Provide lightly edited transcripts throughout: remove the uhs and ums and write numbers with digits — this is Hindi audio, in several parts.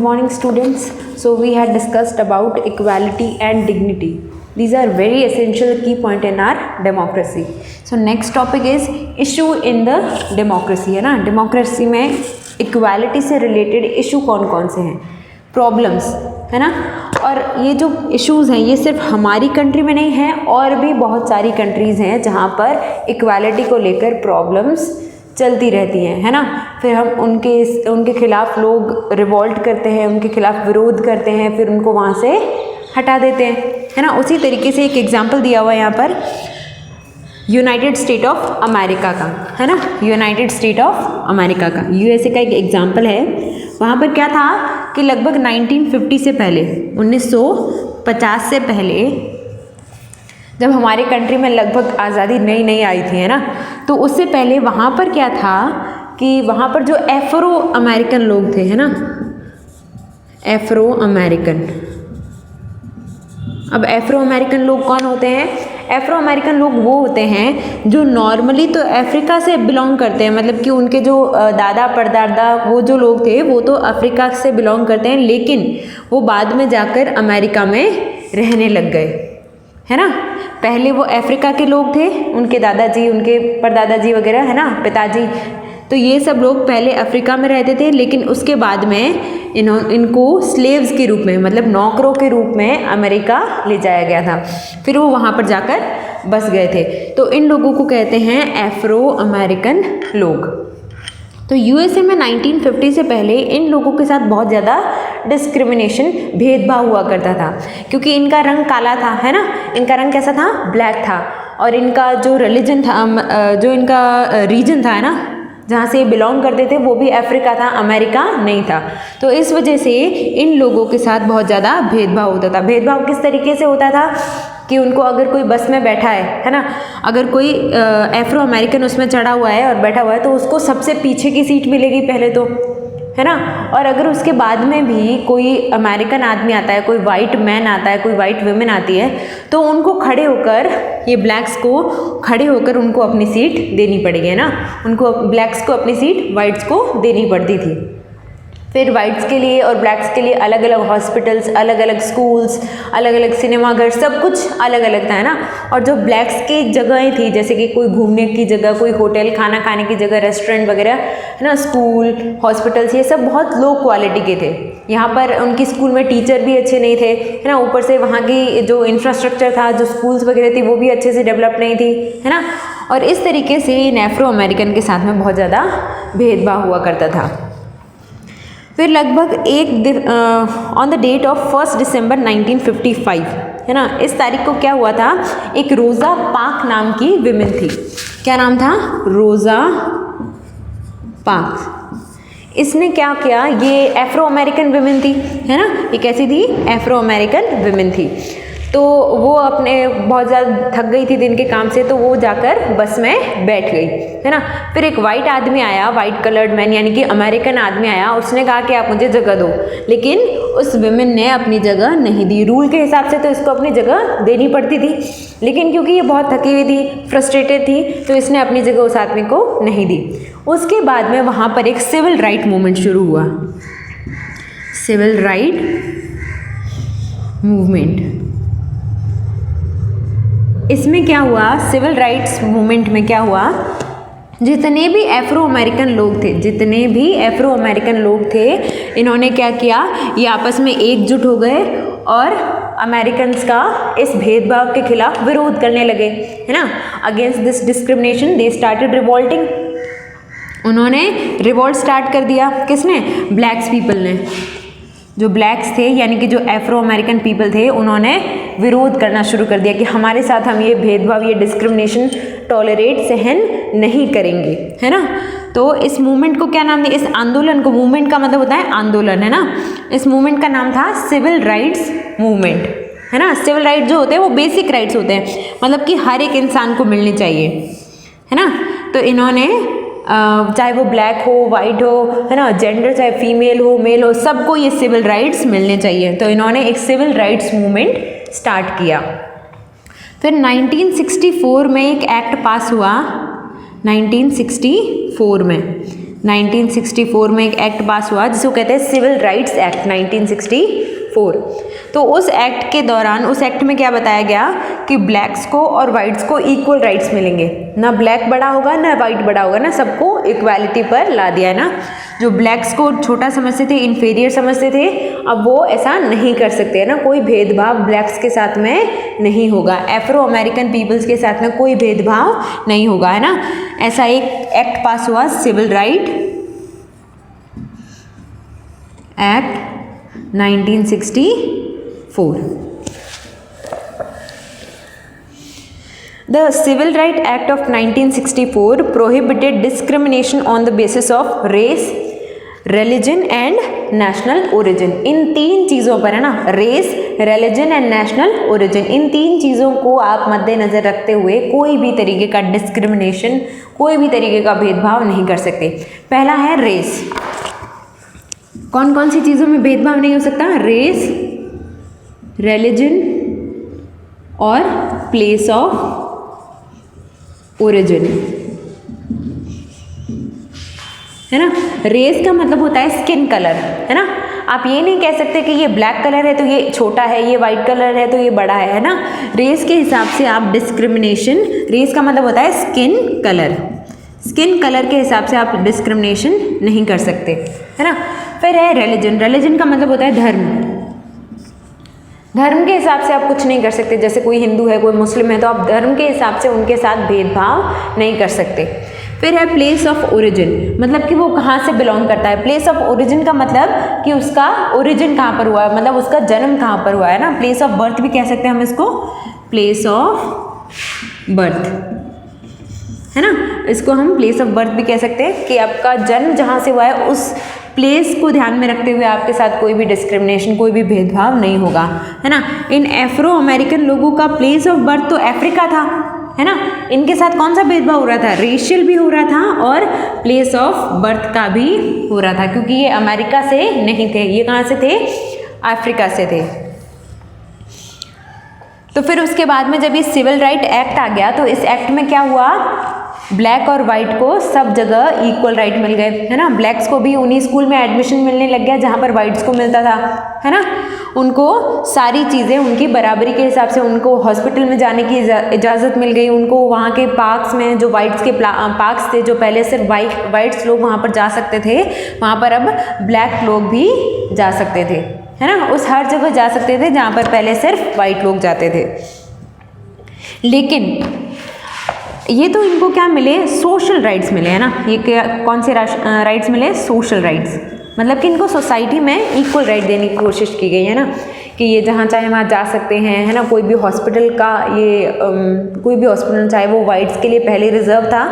morning students. So we had discussed about equality and dignity. These are very essential key point in our democracy. So next topic is issue in the democracy, है ना. democracy में equality से related issue कौन कौन से हैं, problems है ना. और ये जो issues हैं ये सिर्फ हमारी कंट्री में नहीं है, और भी बहुत सारी कंट्रीज़ हैं जहाँ पर equality को लेकर problems चलती रहती हैं, है ना. फिर हम उनके खिलाफ लोग रिवॉल्ट करते हैं, उनके खिलाफ विरोध करते हैं, फिर उनको वहाँ से हटा देते हैं, है ना. उसी तरीके से एक एग्जांपल दिया हुआ है यहाँ पर यूनाइटेड स्टेट ऑफ अमेरिका का, है ना. यूनाइटेड स्टेट ऑफ अमेरिका का यूएसए का एक एग्जांपल है. वहाँ पर क्या था कि लगभग 1950 से पहले 1950 से पहले जब हमारे कंट्री में लगभग आज़ादी नई नई आई थी, है ना, तो उससे पहले वहाँ पर क्या था कि वहाँ पर जो एफ्रो अमेरिकन लोग थे, है ना, एफ्रो अमेरिकन. अब एफ्रो अमेरिकन लोग कौन होते हैं? एफ्रो अमेरिकन लोग वो होते हैं जो नॉर्मली तो अफ्रीका से बिलोंग करते हैं, मतलब कि उनके जो दादा परदादा वो जो लोग थे वो तो अफ्रीका से बिलोंग करते हैं, लेकिन वो बाद में जाकर अमेरिका में रहने लग गए, है ना. पहले वो अफ्रीका के लोग थे, उनके दादाजी, उनके परदादाजी वगैरह, है ना, पिताजी, तो ये सब लोग पहले अफ्रीका में रहते थे, लेकिन उसके बाद में इनको स्लेव्स के रूप में, मतलब नौकरों के रूप में अमेरिका ले जाया गया था. फिर वो वहाँ पर जाकर बस गए थे. तो इन लोगों को कहते हैं एफ्रो अमेरिकन लोग. तो यूएसए में 1950 से पहले इन लोगों के साथ बहुत ज़्यादा डिस्क्रिमिनेशन, भेदभाव हुआ करता था, क्योंकि इनका रंग काला था, है ना. इनका रंग कैसा था? ब्लैक था. और इनका जो रिलीजन था, जो इनका रीजन था, है ना, जहाँ से बिलोंग करते थे वो भी अफ्रीका था, अमेरिका नहीं था. तो इस वजह से इन लोगों के साथ बहुत ज़्यादा भेदभाव होता था. भेदभाव किस तरीके से होता था कि उनको अगर कोई बस में बैठा है ना, अगर कोई एफ्रो अमेरिकन उसमें चढ़ा हुआ है और बैठा हुआ है, तो उसको सबसे पीछे की सीट मिलेगी पहले तो, है ना. और अगर उसके बाद में भी कोई अमेरिकन आदमी आता है, कोई वाइट मैन आता है, कोई वाइट वुमेन आती है, तो उनको खड़े होकर, ये ब्लैक्स को खड़े होकर उनको अपनी सीट देनी पड़ेगी, है ना. उनको ब्लैक्स को अपनी सीट वाइट्स को देनी पड़ती थी. फिर वाइट्स के लिए और ब्लैक्स के लिए अलग अलग हॉस्पिटल्स, अलग अलग स्कूल्स, अलग अलग सिनेमाघर, सब कुछ अलग अलग था, है ना. और जो ब्लैक्स की जगहें थी, जैसे कि कोई घूमने की जगह, कोई होटल, खाना खाने की जगह, रेस्टोरेंट वगैरह, है ना, स्कूल, हॉस्पिटल्स, ये सब बहुत लो क्वालिटी के थे. यहाँ पर उनकी स्कूल में टीचर भी अच्छे नहीं थे, है ना. ऊपर से वहाँ की जो इंफ्रास्ट्रक्चर था, जो स्कूल्स वगैरह थी, वो भी अच्छे से डेवलप नहीं थी, है ना. और इस तरीके से इन एफ्रो अमेरिकन के साथ में बहुत ज़्यादा भेदभाव हुआ करता था. फिर लगभग ऑन द डेट ऑफ 1 दिसंबर 1955, है ना, इस तारीख को क्या हुआ था, एक रोज़ा पार्क नाम की विमेन थी. क्या नाम था? रोज़ा पार्क. इसने क्या किया, ये एफ्रो अमेरिकन विमेन थी, है ना. ये कैसी थी? एफ्रो अमेरिकन विमेन थी. तो वो अपने बहुत ज़्यादा थक गई थी दिन के काम से, तो वो जाकर बस में बैठ गई, है ना. फिर एक वाइट आदमी आया, वाइट कलर्ड मैन, यानी कि अमेरिकन आदमी आया. उसने कहा कि आप मुझे जगह दो, लेकिन उस विमेन ने अपनी जगह नहीं दी. रूल के हिसाब से तो इसको अपनी जगह देनी पड़ती थी, लेकिन क्योंकि ये बहुत थकी हुई थी, फ्रस्ट्रेटेड थी, तो इसने अपनी जगह उस आदमी को नहीं दी. उसके बाद में वहाँ पर एक सिविल राइट मूवमेंट शुरू हुआ. Civil right movement. इसमें क्या हुआ, सिविल राइट्स मूवमेंट में क्या हुआ, जितने भी एफ्रो अमेरिकन लोग थे, जितने भी एफ्रो अमेरिकन लोग थे, इन्होंने क्या किया, ये आपस में एकजुट हो गए और अमेरिकन्स का इस भेदभाव के खिलाफ विरोध करने लगे, है ना. Against this discrimination they started revolting. उन्होंने रिवॉल्ट स्टार्ट कर दिया. किसने? ब्लैक्स पीपल ने. जो ब्लैक्स थे, यानी कि जो एफ्रो अमेरिकन पीपल थे, उन्होंने विरोध करना शुरू कर दिया कि हमारे साथ हम ये भेदभाव, ये डिस्क्रिमिनेशन टॉलरेट, सहन नहीं करेंगे, है ना. तो इस मूवमेंट को क्या नाम दिया, इस आंदोलन को, मूवमेंट का मतलब होता है आंदोलन, है ना. इस मूवमेंट का नाम था सिविल राइट्स मूवमेंट, है ना. सिविल राइट जो होते हैं वो बेसिक राइट्स होते हैं, मतलब कि हर एक इंसान को मिलने चाहिए, है ना. तो इन्होंने चाहे वो ब्लैक हो, वाइट हो, है ना, जेंडर चाहे फीमेल हो, मेल हो, सबको ये सिविल राइट्स मिलने चाहिए. तो इन्होंने एक सिविल राइट्स मूवमेंट स्टार्ट किया. फिर 1964 में एक एक्ट पास हुआ, 1964 में 1964 में एक एक्ट पास हुआ जिसको कहते हैं सिविल राइट्स एक्ट 1964। तो उस एक्ट के दौरान, उस एक्ट में क्या बताया गया कि ब्लैक्स को और वाइट्स को इक्वल राइट्स मिलेंगे, ना ब्लैक बड़ा होगा ना वाइट बड़ा होगा, ना सबको इक्वालिटी पर ला दिया है ना। जो ब्लैक्स को छोटा समझते थे, इन्फीरियर समझते थे, अब वो ऐसा नहीं कर सकते है ना, कोई भेदभाव ब्लैक्स के साथ में नहीं होगा, एफ्रो अमेरिकन पीपल्स के साथ में कोई भेदभाव नहीं होगा, है ना। ऐसा एक एक्ट पास हुआ, civil right act 1964। The Civil Right Act of 1964 prohibited discrimination on the basis of race, religion and national origin। इन तीन चीज़ों पर है ना, race, religion and national origin, इन तीन चीज़ों को आप मद्देनज़र रखते हुए कोई भी तरीके का डिस्क्रिमिनेशन, कोई भी तरीके का भेदभाव नहीं कर सकते। पहला है रेस। कौन कौन सी चीज़ों में भेदभाव नहीं हो सकता? रेस, रिलीजन और प्लेस ऑफ ओरिजिन, है ना। रेस का मतलब होता है स्किन कलर, है ना। आप ये नहीं कह सकते कि ये ब्लैक कलर है तो ये छोटा है, ये वाइट कलर है तो ये बड़ा है ना। रेस के हिसाब से आप डिस्क्रिमिनेशन, रेस का मतलब होता है स्किन कलर, स्किन कलर के हिसाब से आप डिस्क्रिमिनेशन नहीं कर सकते, है ना। फिर है रिलीजन। रिलीजन का मतलब होता है धर्म, धर्म के हिसाब से आप कुछ नहीं कर सकते। जैसे कोई हिंदू है, कोई मुस्लिम है, तो आप धर्म के हिसाब से उनके साथ भेदभाव नहीं कर सकते। फिर है प्लेस ऑफ ओरिजिन, मतलब कि वो कहाँ से बिलोंग करता है। प्लेस ऑफ ओरिजिन का मतलब कि उसका ओरिजिन कहाँ पर हुआ है, मतलब उसका जन्म कहाँ पर हुआ है ना। प्लेस ऑफ बर्थ भी कह सकते हैं हम इसको, प्लेस ऑफ बर्थ, है ना। इसको हम प्लेस ऑफ बर्थ भी कह सकते हैं कि आपका जन्म जहाँ से हुआ है उस प्लेस को ध्यान में रखते हुए आपके साथ कोई भी डिस्क्रिमिनेशन, कोई भी भेदभाव नहीं होगा, है ना। इन एफ्रो अमेरिकन लोगों का प्लेस ऑफ बर्थ तो अफ्रीका था, है ना। इनके साथ कौन सा भेदभाव हो रहा था? रेशियल भी हो रहा था और प्लेस ऑफ बर्थ का भी हो रहा था, क्योंकि ये अमेरिका से नहीं थे, ये कहाँ से थे? अफ्रीका से थे। तो फिर उसके बाद में जब ये सिविल राइट एक्ट आ गया तो इस एक्ट में क्या हुआ? ब्लैक और वाइट को सब जगह इक्वल राइट मिल गए, है ना। ब्लैक्स को भी उन्हीं स्कूल में एडमिशन मिलने लग गया जहाँ पर वाइट्स को मिलता था, है ना। उनको सारी चीज़ें उनकी बराबरी के हिसाब से, उनको हॉस्पिटल में जाने की इजाज़त मिल गई, उनको वहाँ के पार्क्स में, जो वाइट्स के पार्क्स थे, जो पहले सिर्फ वाइट्स लोग वहाँ पर जा सकते थे, वहाँ पर अब ब्लैक लोग भी जा सकते थे, है ना। उस हर जगह जा सकते थे जहाँ पर पहले सिर्फ वाइट लोग जाते थे। लेकिन ये तो इनको क्या मिले? सोशल राइट्स मिले, है ना। ये क्या, कौन से राइट्स मिले? सोशल राइट्स, मतलब कि इनको सोसाइटी में इक्वल राइट देने की कोशिश की गई, है ना। कि ये जहाँ चाहे वहाँ जा सकते हैं, है ना। कोई भी हॉस्पिटल का ये कोई भी हॉस्पिटल चाहे वो वाइट्स के लिए पहले रिजर्व था,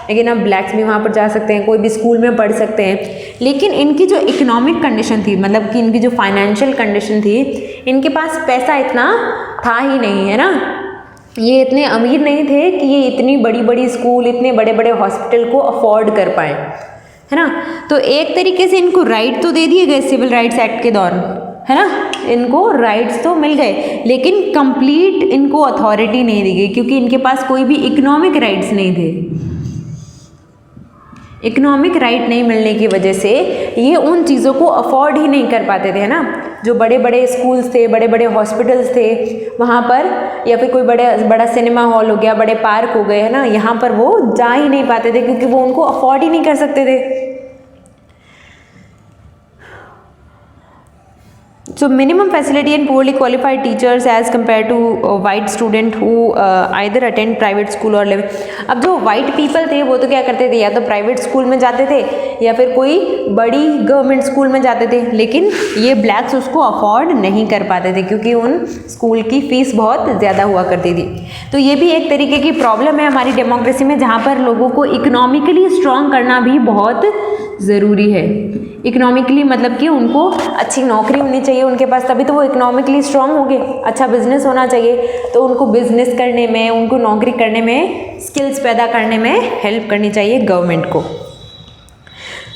लेकिन अब ब्लैक्स भी वहाँ पर जा सकते हैं, कोई भी स्कूल में पढ़ सकते हैं। लेकिन इनकी जो इकोनॉमिक कंडीशन थी, मतलब कि इनकी जो फाइनेंशियल कंडीशन थी, इनके पास पैसा इतना था ही नहीं, है ना। ये इतने अमीर नहीं थे कि ये इतनी बड़ी बड़ी स्कूल, इतने बड़े बड़े हॉस्पिटल को अफोर्ड कर पाए, है ना। तो एक तरीके से इनको राइट तो दे दिए गए सिविल राइट्स एक्ट के दौरान, है ना। इनको राइट्स तो मिल गए, लेकिन कंप्लीट इनको अथॉरिटी नहीं दी गई, क्योंकि इनके पास कोई भी इकोनॉमिक राइट्स नहीं थे। इकोनॉमिक राइट नहीं मिलने की वजह से ये उन चीज़ों को अफोर्ड ही नहीं कर पाते थे, है ना। जो बड़े बड़े स्कूल्स थे, बड़े बड़े हॉस्पिटल्स थे वहाँ पर, या फिर कोई बड़ा सिनेमा हॉल हो गया, बड़े पार्क हो गए, है ना, यहाँ पर वो जा ही नहीं पाते थे, क्योंकि वो उनको अफोर्ड ही नहीं कर सकते थे। So minimum facility and poorly qualified teachers as compared to white student who either attend private school or live। अब जो white people थे वो तो क्या करते थे, या तो प्राइवेट स्कूल में जाते थे या फिर कोई बड़ी गवर्नमेंट स्कूल में जाते थे, लेकिन ये ब्लैक्स उसको अफोर्ड नहीं कर पाते थे, क्योंकि उन स्कूल की फ़ीस बहुत ज़्यादा हुआ करती थी। तो ये भी एक तरीके की प्रॉब्लम है हमारी डेमोक्रेसी में, जहाँ पर लोगों को इकोनॉमिकली स्ट्रॉन्ग करना भी बहुत ज़रूरी है। इकोनॉमिकली मतलब कि उनको अच्छी नौकरी होनी चाहिए उनके पास, तभी तो वो इकोनॉमिकली स्ट्रॉन्ग होंगे। अच्छा बिजनेस होना चाहिए, तो उनको बिजनेस करने में, उनको नौकरी करने में, स्किल्स पैदा करने में हेल्प करनी चाहिए गवर्नमेंट को।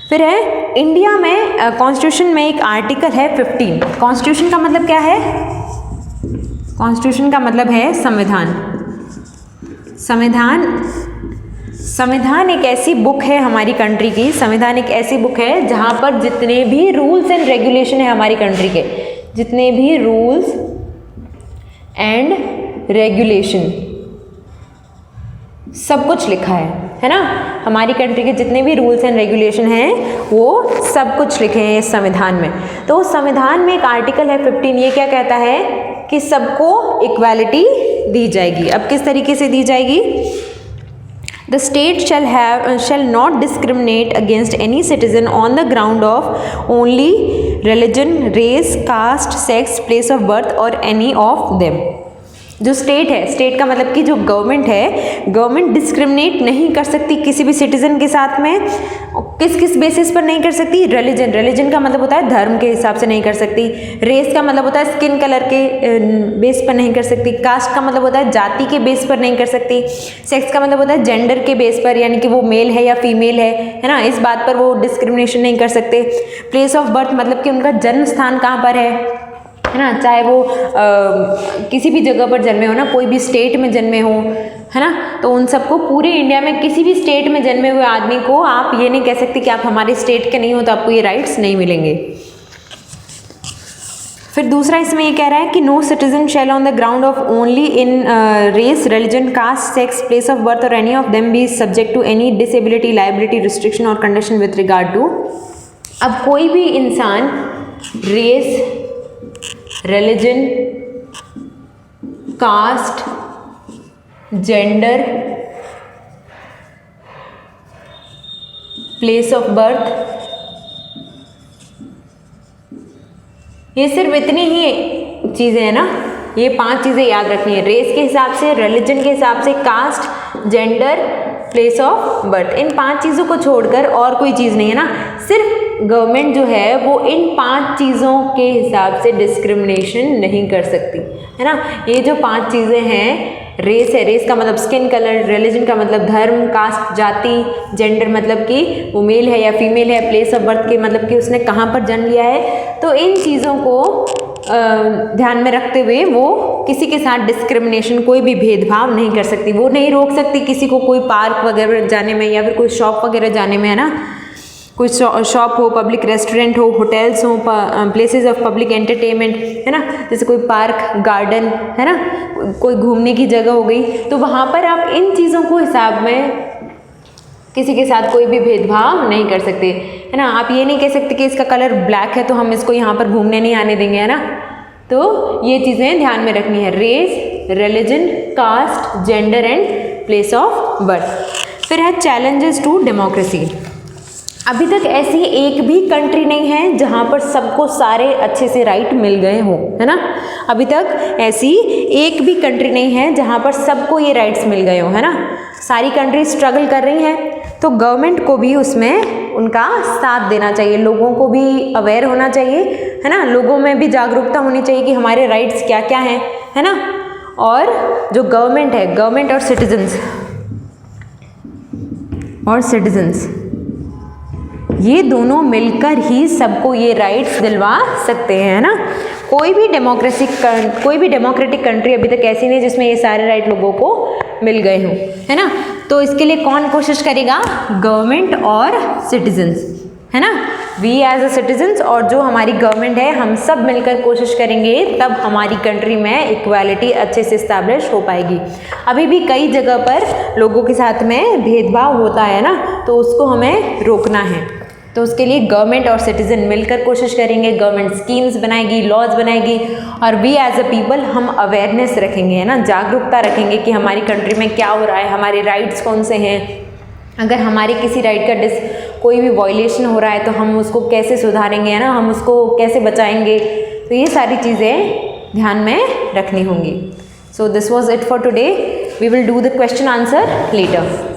फिर है इंडिया में कॉन्स्टिट्यूशन में एक आर्टिकल है 15। कॉन्स्टिट्यूशन का मतलब क्या है? कॉन्स्टिट्यूशन का मतलब है संविधान। संविधान संविधान एक ऐसी बुक है हमारी कंट्री की, संविधान एक ऐसी बुक है जहाँ पर जितने भी रूल्स एंड रेगुलेशन है हमारी कंट्री के, जितने भी रूल्स एंड रेगुलेशन सब कुछ लिखा है ना। हमारी कंट्री के जितने भी रूल्स एंड रेगुलेशन हैं वो सब कुछ लिखे हैं इस संविधान में। तो उस संविधान में एक आर्टिकल है 15, ये क्या कहता है कि सबको इक्वालिटी दी जाएगी। अब किस तरीके से दी जाएगी? The state shall not discriminate against any citizen on the ground of only religion, race, caste, sex, place of birth or any of them। जो स्टेट है, स्टेट का मतलब कि जो गवर्नमेंट है, गवर्नमेंट डिस्क्रिमिनेट नहीं कर सकती किसी भी सिटीजन के साथ में। किस किस बेसिस पर नहीं कर सकती? रिलीजन, रिलीजन का मतलब होता है धर्म के हिसाब से नहीं कर सकती। रेस का मतलब होता है स्किन कलर के बेस पर नहीं कर सकती। कास्ट का मतलब होता है जाति के बेस पर नहीं कर सकती। सेक्स का मतलब होता है जेंडर के बेस पर, यानी कि वो मेल है या फीमेल है ना, इस बात पर वो डिस्क्रिमिनेशन नहीं कर सकते। प्लेस ऑफ बर्थ मतलब कि उनका जन्म स्थान कहाँ पर है ना, चाहे वो किसी भी जगह पर जन्मे हो ना, कोई भी स्टेट में जन्मे हो, है ना, तो उन सबको पूरे इंडिया में किसी भी स्टेट में जन्मे हुए आदमी को आप ये नहीं कह सकते कि आप हमारे स्टेट के नहीं हो तो आपको ये राइट्स नहीं मिलेंगे। फिर दूसरा इसमें ये कह रहा है कि no citizen shall on the ground of only in race, religion, caste, sex, place of birth और any of them be subject to any disability, liability, restriction और कंडीशन विथ रिगार्ड टू। अब कोई भी इंसान race, religion, caste, gender, place of birth, ये सिर्फ इतनी ही चीज़ें हैं ना, ये 5 चीज़ें याद रखनी है। रेस के हिसाब से, रिलीजन के हिसाब से, caste, gender, place of birth, इन 5 चीज़ों को छोड़कर और कोई चीज़ नहीं है ना। सिर्फ गवर्नमेंट जो है वो इन 5 चीज़ों के हिसाब से डिस्क्रिमिनेशन नहीं कर सकती, है ना। ये जो 5 चीज़ें हैं, रेस है, रेस का मतलब स्किन कलर, रिलीजन का मतलब धर्म, कास्ट जाति, जेंडर मतलब कि वो मेल है या फीमेल है, प्लेस ऑफ बर्थ के मतलब कि उसने कहाँ पर जन्म लिया है। तो इन चीज़ों को ध्यान में रखते हुए वो किसी के साथ डिस्क्रिमिनेशन, कोई भी भेदभाव नहीं कर सकती। वो नहीं रोक सकती किसी को कोई पार्क वगैरह जाने में या फिर कोई शॉप वगैरह जाने में, है ना। कोई शॉप हो, पब्लिक रेस्टोरेंट हो, होटल्स हो, प्लेसेस ऑफ पब्लिक एंटरटेनमेंट, है ना, जैसे कोई पार्क, गार्डन, है ना, कोई घूमने की जगह हो गई, तो वहाँ पर आप इन चीज़ों को हिसाब में किसी के साथ कोई भी भेदभाव नहीं कर सकते, है ना। आप ये नहीं कह सकते कि इसका कलर ब्लैक है तो हम इसको यहाँ पर घूमने नहीं आने देंगे, है ना। तो ये चीज़ें ध्यान में रखनी है, race, religion, caste, gender and place of birth. फिर है चैलेंजेस टू डेमोक्रेसी। अभी तक ऐसी एक भी कंट्री नहीं है जहाँ पर सबको सारे अच्छे से राइट मिल गए हों, है ना। अभी तक ऐसी एक भी कंट्री नहीं है जहाँ पर सबको ये राइट्स मिल गए हों, है ना। सारी कंट्री स्ट्रगल कर रही हैं, तो गवर्नमेंट को भी उसमें उनका साथ देना चाहिए, लोगों को भी अवेयर होना चाहिए, है ना, लोगों में भी जागरूकता होनी चाहिए कि हमारे राइट्स क्या क्या हैं, है ना। और जो गवर्नमेंट है, गवर्नमेंट और सिटीजन्स ये दोनों मिलकर ही सबको ये राइट्स दिलवा सकते हैं, है ना। कोई भी डेमोक्रेटिक कंट्री अभी तक ऐसी नहीं जिसमें ये सारे राइट लोगों को मिल गए हों, है ना। तो इसके लिए कौन कोशिश करेगा? गवर्नमेंट और सिटीजन्स, है ना। वी एज अ सिटीजन्स और जो हमारी गवर्नमेंट है, हम सब मिलकर कोशिश करेंगे, तब हमारी कंट्री में इक्वालिटी अच्छे से इस्टेब्लिश हो पाएगी। अभी भी कई जगह पर लोगों के साथ में भेदभाव होता है ना, तो उसको हमें रोकना है। तो उसके लिए गवर्नमेंट और सिटीजन मिलकर कोशिश करेंगे, गवर्नमेंट स्कीम्स बनाएगी, लॉज बनाएगी, और वी एज अ पीपल हम अवेयरनेस रखेंगे, है ना, जागरूकता रखेंगे कि हमारी कंट्री में क्या हो रहा है, हमारे राइट्स कौन से हैं। अगर हमारे किसी राइट का कोई भी वायलेशन हो रहा है तो हम उसको कैसे सुधारेंगे, है ना, हम उसको कैसे बचाएंगे। तो ये सारी चीज़ें ध्यान में रखनी होंगी। So this was it for today. We will do the question answer letter.